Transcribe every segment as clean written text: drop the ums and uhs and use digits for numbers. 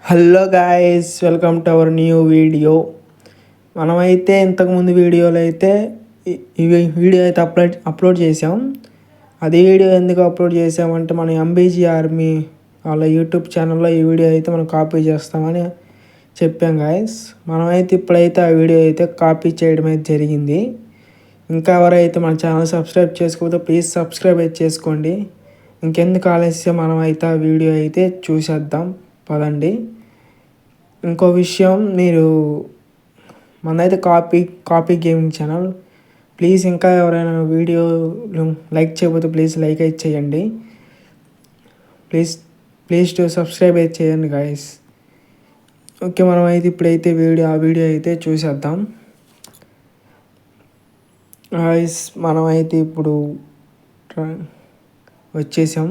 Hello guys, welcome to our new video. మనమైతే ఇంతకుముందు వీడియోలో అయితే ఇవి వీడియో అయితే అప్లోడ్ చేసాం. అది వీడియో ఎందుకు అప్లోడ్ చేసామంటే మన ఎంబీజీ ఆర్మీ వాళ్ళ యూట్యూబ్ ఛానల్లో ఈ వీడియో అయితే మనం కాపీ చేస్తామని చెప్పాం గాయ్స్. మనమైతే ఇప్పుడైతే ఆ వీడియో అయితే కాపీ చేయడం అయితే జరిగింది. ఇంకా ఎవరైతే మన ఛానల్ సబ్స్క్రైబ్ చేసుకోకపోతే ప్లీజ్ సబ్స్క్రైబ్ అయితే చేసుకోండి. ఇంకెందుకు ఆలస్యం, మనం అయితే ఆ వీడియో అయితే చూసేద్దాం పదండి. ఇంకో విషయం, మీరు మనదైతే కాపీ గేమింగ్ ఛానల్. ప్లీజ్ ఇంకా ఎవరైనా వీడియో లైక్ చేయకపోతే ప్లీజ్ లైక్ అయితే చేయండి. ప్లీజ్ టు సబ్స్క్రైబ్ అయితే చేయండి గాయస్. ఓకే, మనం అయితే ఇప్పుడైతే ఆ వీడియో అయితే చూసేద్దాం గాయస్. మనమైతే ఇప్పుడు వచ్చేసాం,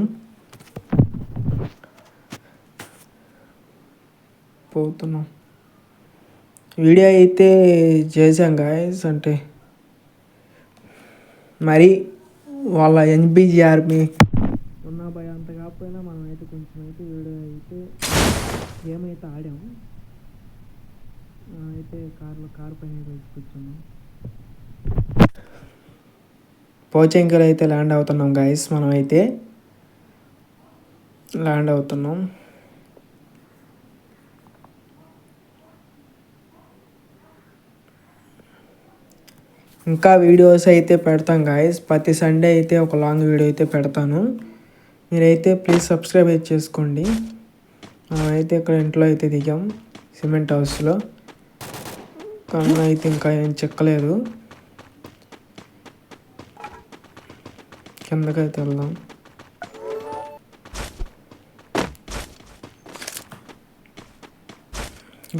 పోతున్నాం. వీడియో అయితే చేసాం గాయస్. అంటే మరి వాళ్ళ ఎన్బీజీ ఆర్మీ ఉన్న భయ అంత కాకపోయినా మనం అయితే కొంచెం అయితే వీడియో అయితే గేమ్ అయితే ఆడాము. అయితే కారు పైన కూర్చున్నాం. పోచెంకిలో అయితే ల్యాండ్ అవుతున్నాం గాయస్. మనం అయితే ల్యాండ్ అవుతున్నాం. ఇంకా వీడియోస్ అయితే పెడతాం గాయస్. ప్రతి సండే అయితే ఒక లాంగ్ వీడియో అయితే పెడతాను. మీరైతే ప్లీజ్ సబ్స్క్రైబ్ అయితే చేసుకోండి. అయితే ఇక్కడ ఇంట్లో అయితే దిగాం, సిమెంట్ హౌస్లో. కానీ అయితే ఇంకా ఏం చెక్కలేదు. కిందకైతే వెళ్దాం.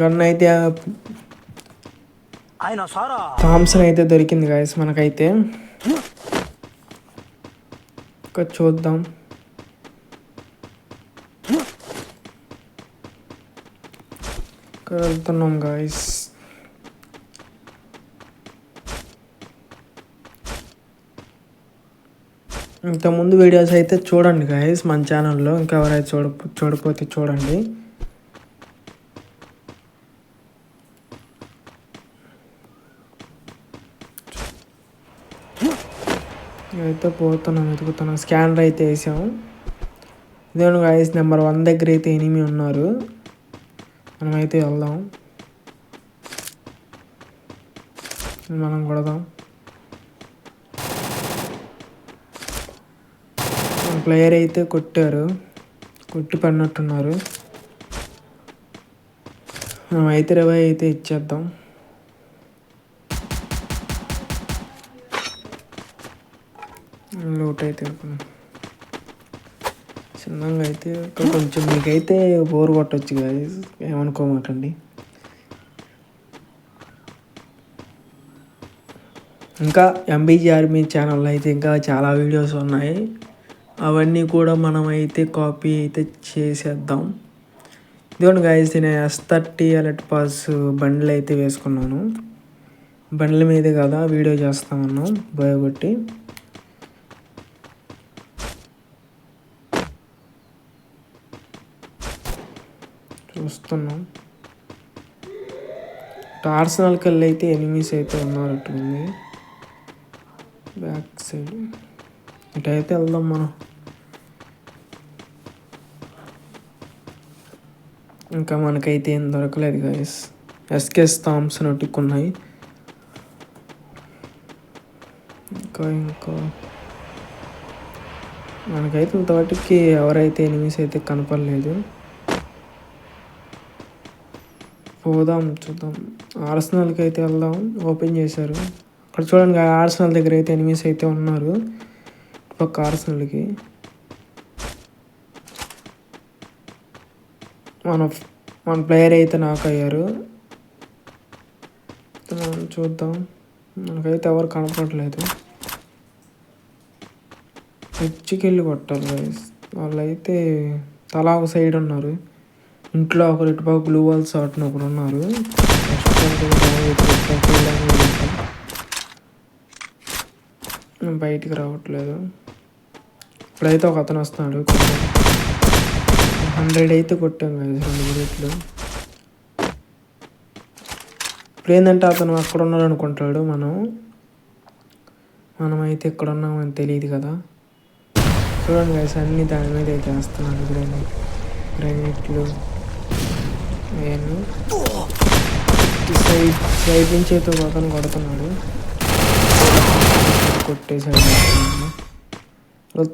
గన్ అయితే థామ్సన్ అయితే దొరికింది గాయస్ మనకైతే. ఇంకా చూద్దాం. ఇక్కడ వెళ్తున్నాం గాయస్. ఇంతకుముందు వీడియోస్ అయితే చూడండి గాయస్ మన ఛానల్లో. ఇంకా ఎవరైతే చూడకపోతే చూడండి. అయితే పోతున్నాం, వెతుకుతున్నాం. స్కానర్ అయితే వేసాము. ఇదేమో గాయస్ నెంబర్ 1 దగ్గర అయితే ఎనిమి ఉన్నారు. మనమైతే వెళ్దాం, మనం కొడదాం. ప్లేయర్ అయితే కొట్టి పడినట్టున్నారు. మనం అయితే రివైవ్ అయితే ఇచ్చేద్దాం. లూట్ అయితే చిన్నగా అయితే కొంచెం మీకైతే బోర్ కొట్టచ్చు గాయస్, ఏమనుకోమాకండి. ఇంకా ఎంబీజీ ఆర్మీ ఛానల్లో అయితే ఇంకా చాలా వీడియోస్ ఉన్నాయి. అవన్నీ కూడా మనం అయితే కాపీ అయితే చేసేద్దాం. ఇదిగోండి గాయస్, నేను S30 ఎలర్ట్ పాస్ బండ్లు అయితే వేసుకున్నాను. బండ్ల మీదే కదా వీడియో చేస్తామన్నాం భయగొట్టి. చూస్తున్నాం. ఆర్సనల్కి వెళ్ళి అయితే ఎనిమీస్ అయితే ఉన్నారట్టుంది బ్యాక్ సైడ్. ఇటైతే వెళ్దాం మనం. ఇంకా మనకైతే ఏం దొరకలేదు గాయస్. SK's Thomson ఒట్టుకున్నాయి. ఇంకా మనకైతే ఇంతవాటికి ఎవరైతే ఎనిమీస్ అయితే కనపడలేదు. పోదాం, చూద్దాం. ఆర్సనల్కి అయితే వెళ్దాం. ఓపెన్ చేశారు అక్కడ చూడండి. ఆర్సనల్ దగ్గర అయితే ఎనిమీస్ అయితే ఉన్నారు. పక్క ఆర్సనల్కి మన ప్లేయర్ అయితే నాక్ అయ్యారు. చూద్దాం. మనకైతే ఎవరు కనపడలేదు. హెచ్చుకెళ్ళి కొట్టాలి గైస్. వాళ్ళైతే తలా ఒక సైడ్ ఉన్నారు. ఇంట్లో ఒకరు ఇటుపక్క బ్లూ వాల్స్ ఆటను ఒకరు ఉన్నారు. బయటికి రావట్లేదు. ఇప్పుడైతే ఒక అతను వస్తున్నాడు. 100 అయితే కొట్టాం కదా 2 మినిట్లు. ఇప్పుడు ఏంటంటే అతను అక్కడ ఉన్నాడు అనుకుంటాడు, మనమైతే ఇక్కడ ఉన్నామని తెలియదు కదా. చూడండి గైస్, అన్నీ దాని మీద అయితే వేస్తున్నాడు. గ్రైనేట్లు అవన్నీ సైడ్ నుంచి అయితే అతను కొడుతున్నాడు. కొట్టేసాడు.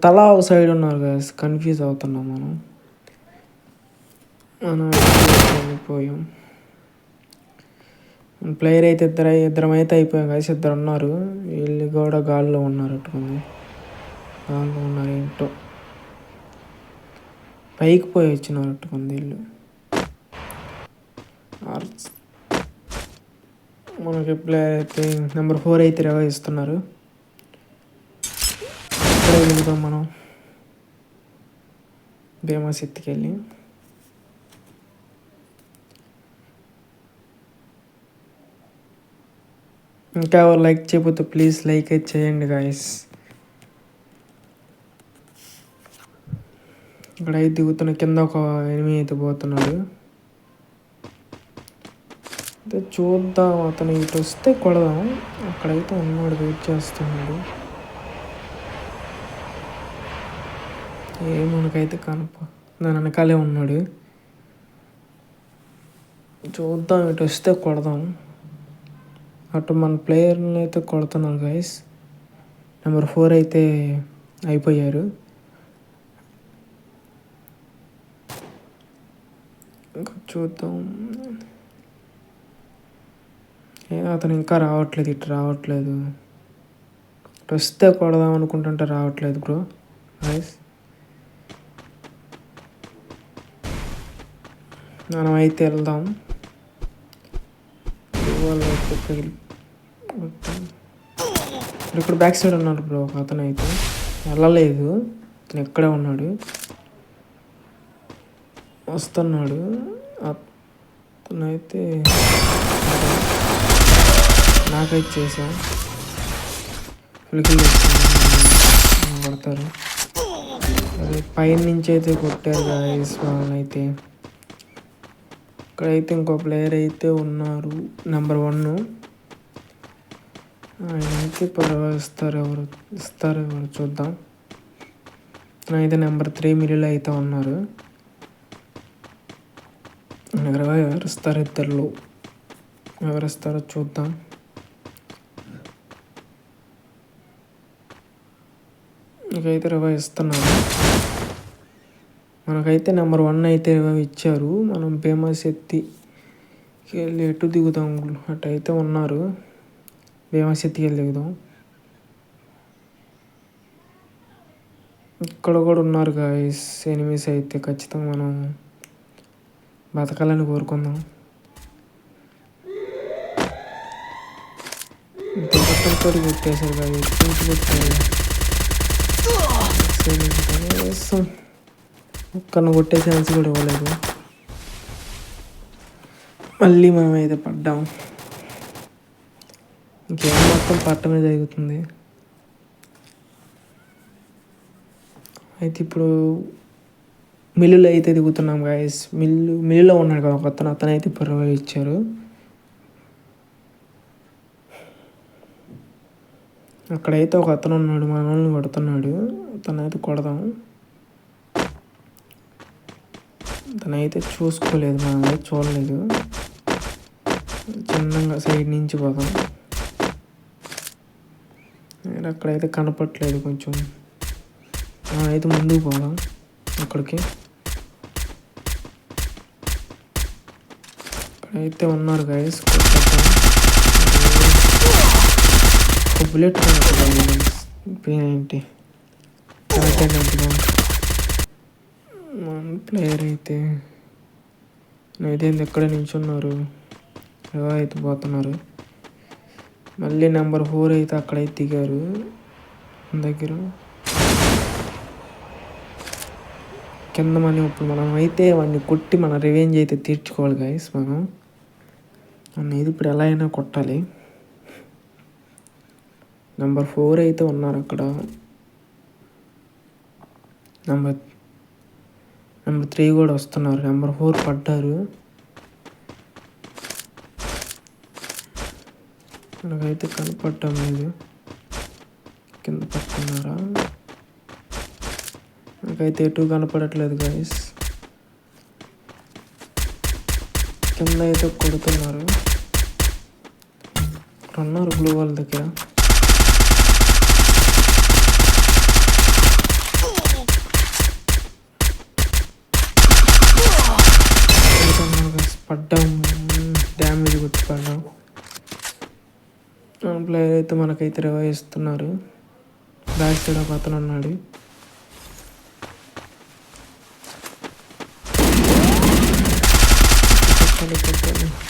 తలా ఒక సైడ్ ఉన్నారు గైస్, కన్ఫ్యూజ్ అవుతున్నాం మనం పోయాం. ప్లేయర్ అయితే ఇద్దరం అయితే అయిపోయాం గైస్. 2 ఉన్నారు, వీళ్ళు కూడా గాల్లో ఉన్నారు. గాల్లో ఉన్నారు, ఏంటో పైకి పోయి వచ్చినారట్టుకుంది వీళ్ళు. మనకి ప్లేయర్ అయితే నెంబర్ 4 అయితే రివైవ్ ఇస్తున్నారు. ఇక్కడే వెళ్తాం మనం భీమా సిత్తికి వెళ్ళి. ఇంకా ఎవరు లైక్ చేయకపోతే ప్లీజ్ లైక్ అయితే చేయండి గాయస్. ఇక్కడ అయితే దిగుతున్న కింద ఒక ఎనిమిది అయితే పోతున్నాడు. అయితే చూద్దాం, అతను ఇటు వస్తే కొడదాం. అక్కడైతే ఉన్నాడు, వెయిట్ చేస్తున్నాడు. మనకైతే దాని వెనకాలే ఉన్నాడు. చూద్దాం, ఇటు వస్తే కొడదాం. అటు మన ప్లేయర్ని అయితే కొడుతున్నారు గైస్. నెంబర్ 4 అయితే అయిపోయారు. ఇంకా చూద్దాం, అతను ఇంకా రావట్లేదు, ఇటు రావట్లేదు. ఇటు వస్తే కొడదాం అనుకుంటుంటే రావట్లేదు బ్రో గైస్. మనం అయితే వెళ్దాం. ఇక్కడ బ్యాక్ సైడ్ ఉన్నాడు బ్రో అతను, అయితే వెళ్ళలేదు. అతను ఎక్కడే ఉన్నాడు, వస్తున్నాడు. అతనైతే నాకైతే చేసా ఫుల్కి కొడతారు. అదే పైన నుంచి అయితే కొట్టారు గాయస్ వాళ్ళైతే. ఇక్కడైతే ఇంకో ప్లేయర్ అయితే ఉన్నారు, నెంబర్ 1. ఆయన అయితే ఇస్తారు ఎవరు చూద్దాం. అయితే నెంబర్ 3 మిడిల్ అయితే ఉన్నారు. ఎవరు ఇస్తారు, ఇద్దరు ఎవరు ఇస్తారో చూద్దాం. ఇంకైతే రివైవ్ ఇస్తున్నారు. మనకైతే నెంబర్ 1 అయితే రివైవ్ ఇచ్చారు. మనం భీమస్ ఎత్తికి వెళ్ళి ఎటు దిగుదాం, అటు అయితే ఉన్నారు. భీమస్ ఎత్తికి వెళ్ళి దిగుదాం. ఇక్కడ కూడా ఉన్నారు గాయస్ ఎనిమిస్ అయితే. ఖచ్చితంగా మనం బతకాలని కోరుకుందాం. కొట్టేసారు గాయస్, ఒక్కను కొట్టే ఛాన్స్ కూడా ఇవ్వలేదు. మళ్ళీ మనం అయితే పడ్డాం. ఇంకేం మొత్తం పట్టమే జరుగుతుంది. అయితే ఇప్పుడు మిల్లులో అయితే దిగుతున్నాం గాయస్. మిల్లులో ఉన్నాడు కదా ఒక అతను అయితే రివైవ్ ఇచ్చారు. అక్కడైతే ఒక అతను ఉన్నాడు, మన వాళ్ళని కొడుతున్నాడు. అతనైతే కొడదాం. తనైతే చూసుకోలేదు, మనమైతే చూడలేదు. చిన్నగా సైడ్ నుంచి పోదాం. అక్కడైతే కనపట్లేదు కొంచెం, అయితే ముందుకు పోదాం అక్కడికి. అక్కడైతే ఉన్నారు గైస్. బుల్లెట్ ఏంటి మన ప్లేయర్ అయితే ఇదేంది ఎక్కడ నించున్నారు, అయితే పోతున్నారు. మళ్ళీ నెంబర్ 4 అయితే అక్కడైతే దిగారు దగ్గర కింద. ఇప్పుడు మనం అయితే వాడిని కొట్టి మన రివెంజ్ అయితే తీర్చుకోవాలి గైస్. మనం ఇది ఇప్పుడు ఎలా అయినా కొట్టాలి. నెంబర్ 4 అయితే ఉన్నారు అక్కడ. నెంబర్ 3 కూడా వస్తున్నారు. నెంబర్ 4 పడ్డారు. నాకైతే కనపడటం లేదు. కింద పట్టుకున్నారా? నాకైతే ఎటు కనపడట్లేదు గైస్. కింద అయితే కొడుతున్నారు. ఇక్కడ ఉన్నారు బ్లూ వాళ్ళ దగ్గర. పడ్డాం, డ్యామేజ్ కొట్టి పడ్డాం. ప్లేయర్ అయితే మనకైతే రివైవ్ ఇస్తున్నారు. బ్యాక్ సైడ్ ఒక అతను ఉన్నాడు.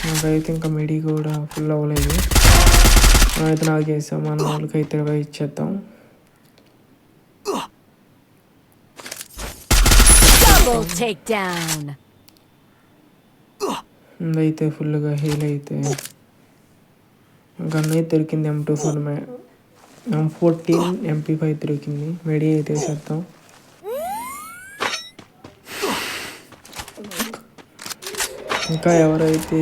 నాకైతే ఇంకా మెడి కూడా ఫుల్ అవ్వలేదు. మనమైతే నాకు చేసాం. మన వాళ్ళకైతే రివైవ్ ఇచ్చేద్దాం. అయితే ఫుల్గా హీల్ అయితే గన్ అయితే దొరికింది. M24 M14 MP5 దొరికింది. మెడి అయితే వేసేద్దాం. ఇంకా ఎవరైతే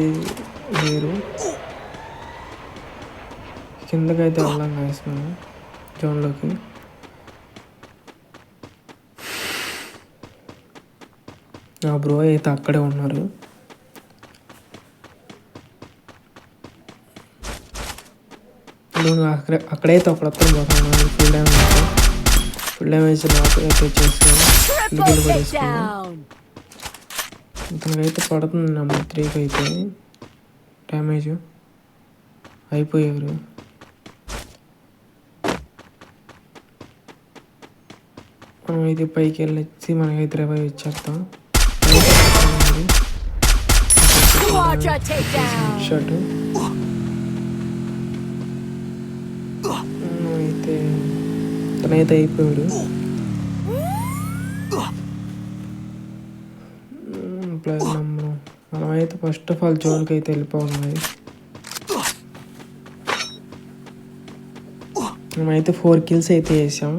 లేరు. కిందకైతే వెళ్ళాం గాయస్ మనం జోన్లోకి. నా బ్రో అయితే అక్కడే ఉన్నారు. అక్కడైతే ఒక అతను పోతున్నాడు. ఫుల్ డ్యామేజ్ అయితే వచ్చేసుకుని కిల్ పడేసుకున్నాం. ఇతనికైతే పడుతుంది నెంబర్ 3కి అయితే డ్యామేజ్. అయిపోయారు. మనం అయితే పైకి వెళ్ళొచ్చి మనకైతే రివైవ్ ఇచ్చేస్తాం. షాట్ అయితే తనైతే అయిపోయాడు. మనమైతే ఫస్ట్ ఆఫ్ ఆల్ జోన్కి అయితే వెళ్ళిపోవాలి. మేమైతే 4 kills అయితే వేసాం.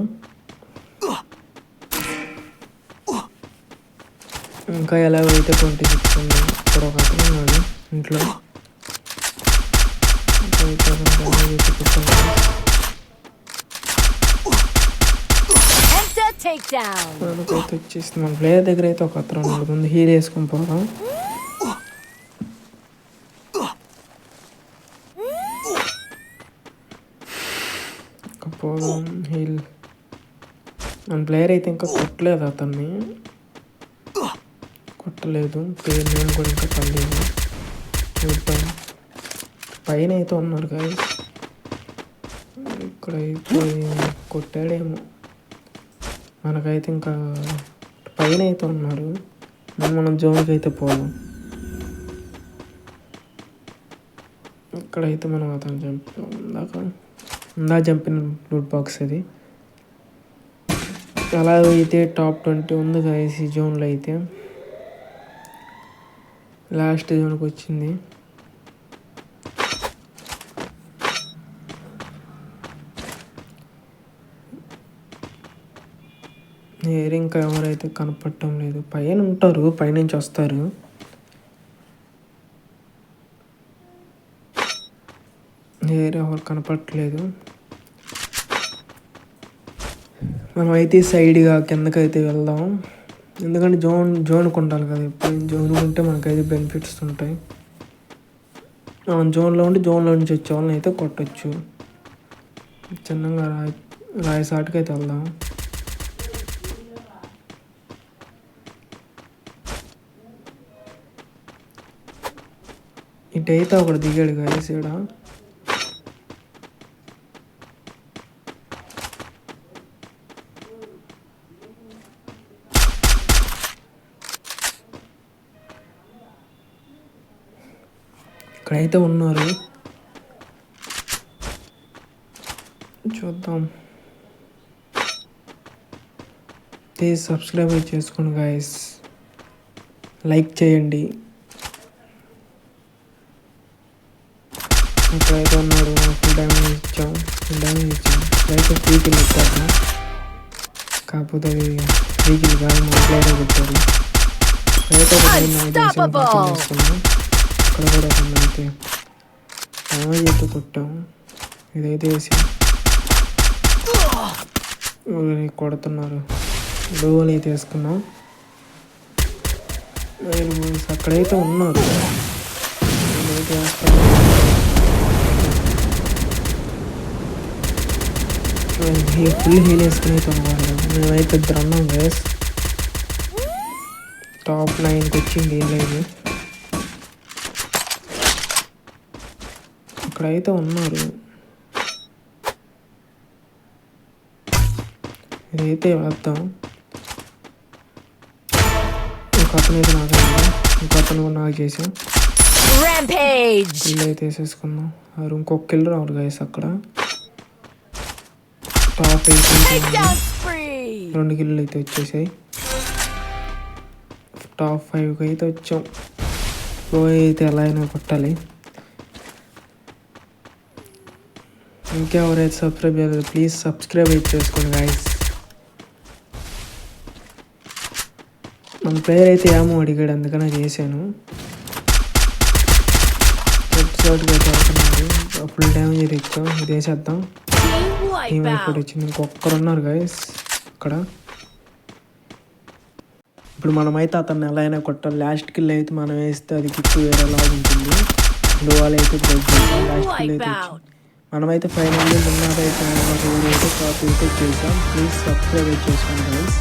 ఇంకా ఎలాగైతే 26 ఉంది. ఇక్కడ ఒక అతను ఉన్నాడు ఇంట్లో. మనకైతే వచ్చేసింది. మన ప్లేయర్ దగ్గర అయితే ఒక అతను ఉన్నాడు. ముందు హీల్ వేసుకొని పోదాం. పోదాం హీల్. మన ప్లేయర్ అయితే ఇంకా కొట్టలేదు, అతన్ని కొట్టలేదు. నేను కూడా ఇంకా పడలేదు. చూద్దాం. పైన అయితే ఉన్నారు కదా, ఇక్కడైతే కొట్టాడేమో. మనకైతే ఇంకా పైన అయితే ఉన్నారు. మనం జోన్కి అయితే పోదాం. ఇక్కడైతే మనం అతను ఇందా చంపిన లూట్ బాక్స్ ఇది. అలా అయితే టాప్ 20 ఉంది గైస్ ఈ జోన్లో. అయితే లాస్ట్ జోన్కి వచ్చింది. ఇంకా ఎవరైతే కనపడటం లేదు. పైన ఉంటారు, పైనుంచి వస్తారు. ఎవరు కనపడట్లేదు. మనమైతే సైడ్గా కిందకైతే వెళ్దాం. ఎందుకంటే జోన్కి ఉండాలి కదా. ఎప్పుడు జోన్ ఉంటే మనకైతే బెనిఫిట్స్ ఉంటాయి. మనం జోన్లో ఉంటే జోన్లో నుంచి వచ్చే వాళ్ళని అయితే కొట్టచ్చు. చిన్నగా రాయసాటుకి అయితే వెళ్దాం. ఇటైతే ఒకడు దిగాడు గాయస్. ఇక్కడ ఇక్కడైతే ఉన్నారు, చూద్దాం. ప్లీజ్ సబ్స్క్రైబ్ చేసుకోండి గాయస్, లైక్ చేయండి. ఇక్కడైతే ఉన్నారు. ఫుల్ డ్యామేజ్ ఇచ్చాం. ఇక్కడైతే 3 kills ఇచ్చారు. కాకపోతే అది 3 kills కాదు, మన ప్లేయర్ కొట్టారు. అయితే చేసుకున్నాం. ఇక్కడ కూడా అయితే అయితే కొట్టాము. ఇదైతే వేసి కొడుతున్నారు. డోల్ అయితే వేసుకున్నాం. అక్కడైతే ఉన్నారు. ఇదైతే వేస్తాం. ఫుల్ హీల్ వేసుకుని అయితే ఉన్నారు. మేమైతే ఇద్దరు ఉన్నాం గైస్. టాప్ 9కి వచ్చింది ఏం లేదు. ఇక్కడైతే ఉన్నారు. ఇదైతే వేద్దాం. ఒక అతను అయితే నాకు ఇంకో అతను నాకు చేసాం. కిల్ అయితే వేసేసుకున్నాం. ఇంకొక కిల్ రావాలి గైస్. అక్కడ టాప్ 8 2 కిల్లు అయితే వచ్చేసాయి. టాప్ 5కి అయితే వచ్చాం. అయితే ఎలా అయినా కొట్టాలి. ఇంకెవరైతే సబ్స్క్రైబ్ చేయలేదు ప్లీజ్ సబ్స్క్రైబ్ అయితే చేసుకోండి గైస్. మన ప్లేయర్ అయితే ఏమో అడిగాడు, అందుకనే చేశాను. షాట్గా అయితే అవుతున్నాడు. ఫుల్ డ్యామేజ్ అయితే ఇచ్చాం. ఇది వేసేద్దాం. టీమ్ అయిపోయి వచ్చింది. ఇంకొకరు ఉన్నారు గైస్ ఇక్కడ. ఇప్పుడు మనమైతే అతన్ని ఎలా అయినా కొట్టాలి. లాస్ట్ కిల్ అయితే మనం వేస్తే అది కిక్ వేరేలా ఉంటుంది. డోవాల్ అయితే బ్రేక్ చేసాం. లాస్ట్ కిల్ అయితే మనమైతే ఫైనల్లీ ఉన్నదైతే వీడియో అయితే కాపీ అయితే చేసాం. ప్లీజ్ సబ్స్క్రైబ్ చేసుకోండి గైస్.